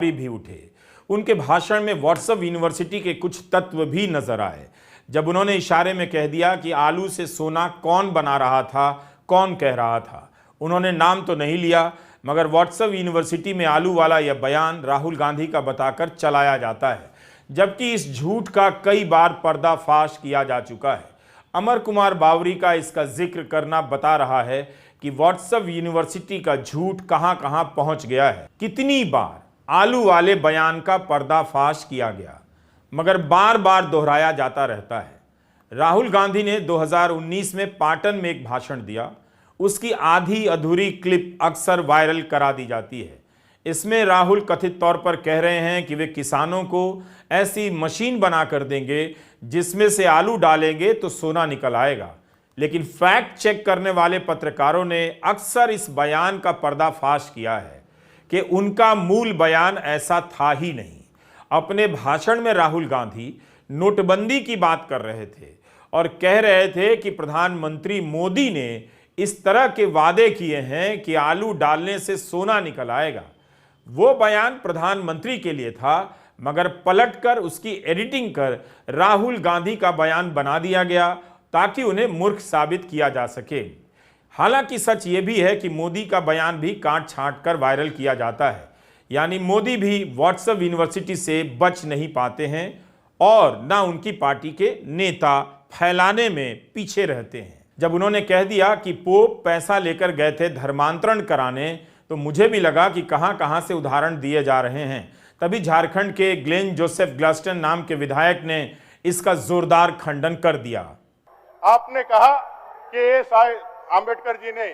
भी उठे। उनके भाषण में व्हाट्सएप यूनिवर्सिटी के कुछ तत्व भी नजर आए, जब उन्होंने इशारे में कह दिया कि आलू से सोना कौन बना रहा था, कौन कह रहा था। उन्होंने नाम तो नहीं लिया, मगर व्हाट्सएप यूनिवर्सिटी में आलू वाला यह बयान राहुल गांधी का बताकर चलाया जाता है, जबकि इस झूठ का कई बार पर्दाफाश किया जा चुका है। अमर कुमार बावरी का इसका जिक्र करना बता रहा है कि व्हाट्सएप यूनिवर्सिटी का झूठ कहां कहां पहुंच गया है। कितनी बार आलू वाले बयान का पर्दाफाश किया गया, मगर बार बार दोहराया जाता रहता है। राहुल गांधी ने 2019 में पाटन में एक भाषण दिया। उसकी आधी अधूरी क्लिप अक्सर वायरल करा दी जाती है। इसमें राहुल कथित तौर पर कह रहे हैं कि वे किसानों को ऐसी मशीन बना कर देंगे जिसमें से आलू डालेंगे तो सोना निकल आएगा। लेकिन फैक्ट चेक करने वाले पत्रकारों ने अक्सर इस बयान का पर्दाफाश किया है कि उनका मूल बयान ऐसा था ही नहीं। अपने भाषण में राहुल गांधी नोटबंदी की बात कर रहे थे और कह रहे थे कि प्रधानमंत्री मोदी ने इस तरह के वादे किए हैं कि आलू डालने से सोना निकल आएगा। वो बयान प्रधानमंत्री के लिए था, मगर पलटकर उसकी एडिटिंग कर राहुल गांधी का बयान बना दिया गया ताकि उन्हें मूर्ख साबित किया जा सके। हालांकि सच ये भी है कि मोदी का बयान भी काट छांट कर वायरल किया जाता है, यानी मोदी भी व्हाट्सएप यूनिवर्सिटी से बच नहीं पाते हैं और ना उनकी पार्टी के नेता फैलाने में पीछे रहते हैं। जब उन्होंने कह दिया कि पोप पैसा लेकर गए थे धर्मांतरण कराने, तो मुझे भी लगा कि कहां कहां से उदाहरण दिए जा रहे हैं। तभी झारखंड के ग्लेन जोसेफ ग्लास्टन नाम के विधायक ने इसका जोरदार खंडन कर दिया। आपने कहा कि ये आंबेडकर जी ने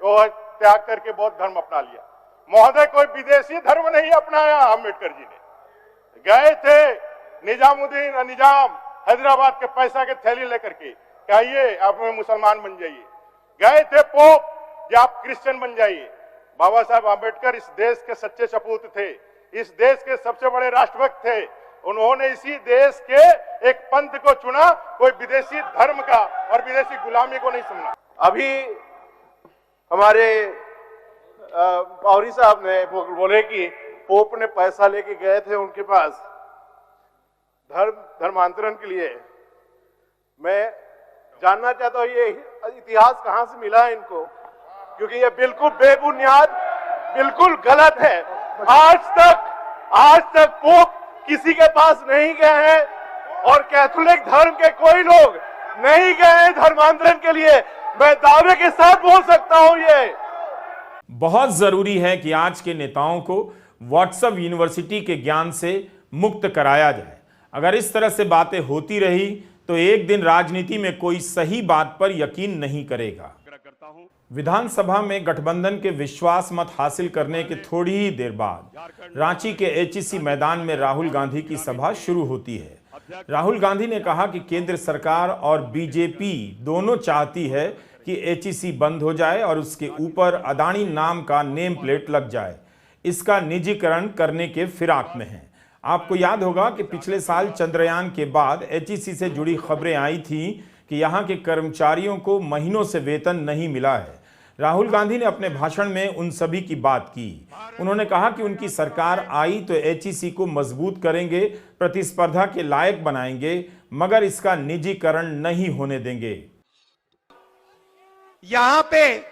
वो त्याग करके बौद्ध धर्म अपना लिया। महोदय, कोई विदेशी धर्म नहीं अपनाया। आंबेडकर जी ने गए थे निजामुद्दीन निजाम हैदराबाद के पैसा के थैली लेकर के, कहिए आप मुसलमान बन जाइए। गए थे पोप कि आप क्रिश्चियन बन जाइए। बाबा साहब आंबेडकर इस देश के सच्चे सपूत थे, इस देश के सबसे बड़े राष्ट्रभक्त थे। उन्होंने इसी देश के एक पंथ को चुना, कोई विदेशी धर्म का और विदेशी गुलामी को नहीं सुनना। अभी हमारे बावरी साहब ने बोले कि पोप ने पैसा लेके गए थे उनके पास धर्मांतरण के लिए। मैं जानना चाहता हूं ये इतिहास कहां से मिला है इनको, क्योंकि ये बिल्कुल बेबुनियाद, बिल्कुल गलत है। आज तक पोप किसी के पास नहीं गए हैं और कैथोलिक धर्म के कोई लोग नहीं गए हैं धर्मांतरण के लिए। मैं दावे के साथ बोल सकता हूं ये बहुत जरूरी है कि आज के नेताओं को व्हाट्सएप यूनिवर्सिटी के ज्ञान से मुक्त कराया जाए। अगर इस तरह से बातें होती रही तो एक दिन राजनीति में कोई सही बात पर यकीन नहीं करेगा। विधानसभा में गठबंधन के विश्वास मत हासिल करने के थोड़ी ही देर बाद रांची के एचईसी मैदान में राहुल गांधी की सभा शुरू होती है। राहुल गांधी ने कहा कि केंद्र सरकार और बीजेपी दोनों चाहती है कि एचईसी बंद हो जाए और उसके ऊपर अदानी नाम का नेम प्लेट लग जाए। इसका निजीकरण करने के फिराक में है। आपको याद होगा कि पिछले साल चंद्रयान के बाद एचईसी से जुड़ी खबरें आई थी कि यहां के कर्मचारियों को महीनों से वेतन नहीं मिला है। राहुल गांधी ने अपने भाषण में उन सभी की बात की। उन्होंने कहा कि उनकी सरकार आई तो एचईसी को मजबूत करेंगे, प्रतिस्पर्धा के लायक बनाएंगे, मगर इसका निजीकरण नहीं होने देंगे। यहां पे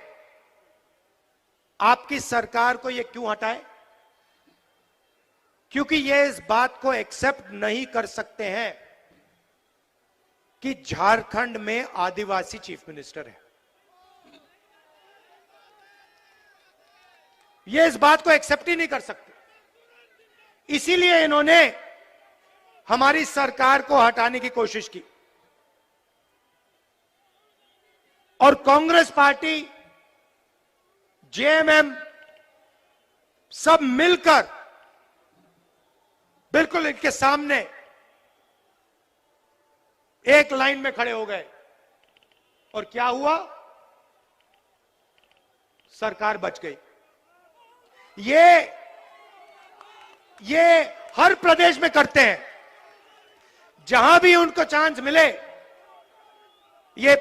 आपकी सरकार को ये क्यों हटाए? क्योंकि ये इस बात को एक्सेप्ट नहीं कर सकते हैं कि झारखंड में आदिवासी चीफ मिनिस्टर है। ये इस बात को एक्सेप्ट ही नहीं कर सकते। इसीलिए इन्होंने हमारी सरकार को हटाने की कोशिश की और कांग्रेस पार्टी, जेएमएम सब मिलकर बिल्कुल इनके सामने एक लाइन में खड़े हो गए। और क्या हुआ? सरकार बच गई। ये हर प्रदेश में करते हैं। जहां भी उनको चांस मिले, ये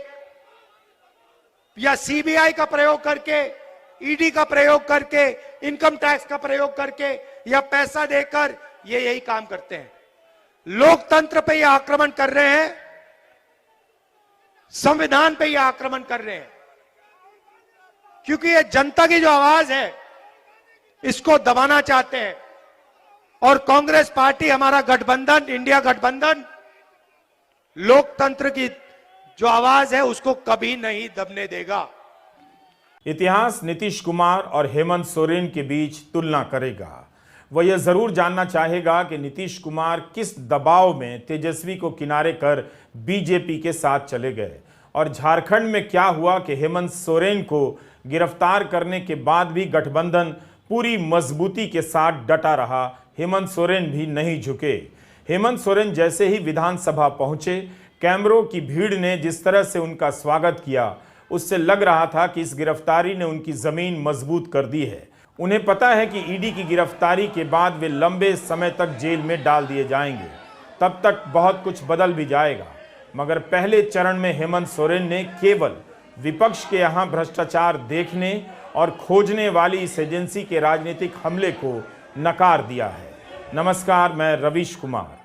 या सीबीआई का प्रयोग करके, ईडी का प्रयोग करके, इनकम टैक्स का प्रयोग करके या पैसा देकर ये यही काम करते हैं। लोकतंत्र पे ये आक्रमण कर रहे हैं, संविधान पे ये आक्रमण कर रहे हैं, क्योंकि ये जनता की जो आवाज है इसको दबाना चाहते हैं। और कांग्रेस पार्टी, हमारा गठबंधन, इंडिया गठबंधन, लोकतंत्र की जो आवाज है उसको कभी नहीं दबने देगा। इतिहास नीतीश कुमार और हेमंत सोरेन के बीच तुलना करेगा। वह यह जरूर जानना चाहेगा कि नीतीश कुमार किस दबाव में तेजस्वी को किनारे कर बीजेपी के साथ चले गए, और झारखंड में क्या हुआ कि हेमंत सोरेन को गिरफ्तार करने के बाद भी गठबंधन पूरी मजबूती के साथ डटा रहा। हेमंत सोरेन भी नहीं झुके। हेमंत सोरेन जैसे ही विधानसभा पहुंचे, कैमरों की भीड़ ने जिस तरह से उनका स्वागत किया, उससे लग रहा था कि इस गिरफ्तारी ने उनकी जमीन मजबूत कर दी है। उन्हें पता है कि ईडी की गिरफ्तारी के बाद वे लंबे समय तक जेल में डाल दिए जाएंगे, तब तक बहुत कुछ बदल भी जाएगा। मगर पहले चरण में हेमंत सोरेन ने केवल विपक्ष के यहाँ भ्रष्टाचार देखने और खोजने वाली इस एजेंसी के राजनीतिक हमले को नकार दिया है। नमस्कार, मैं रवीश कुमार।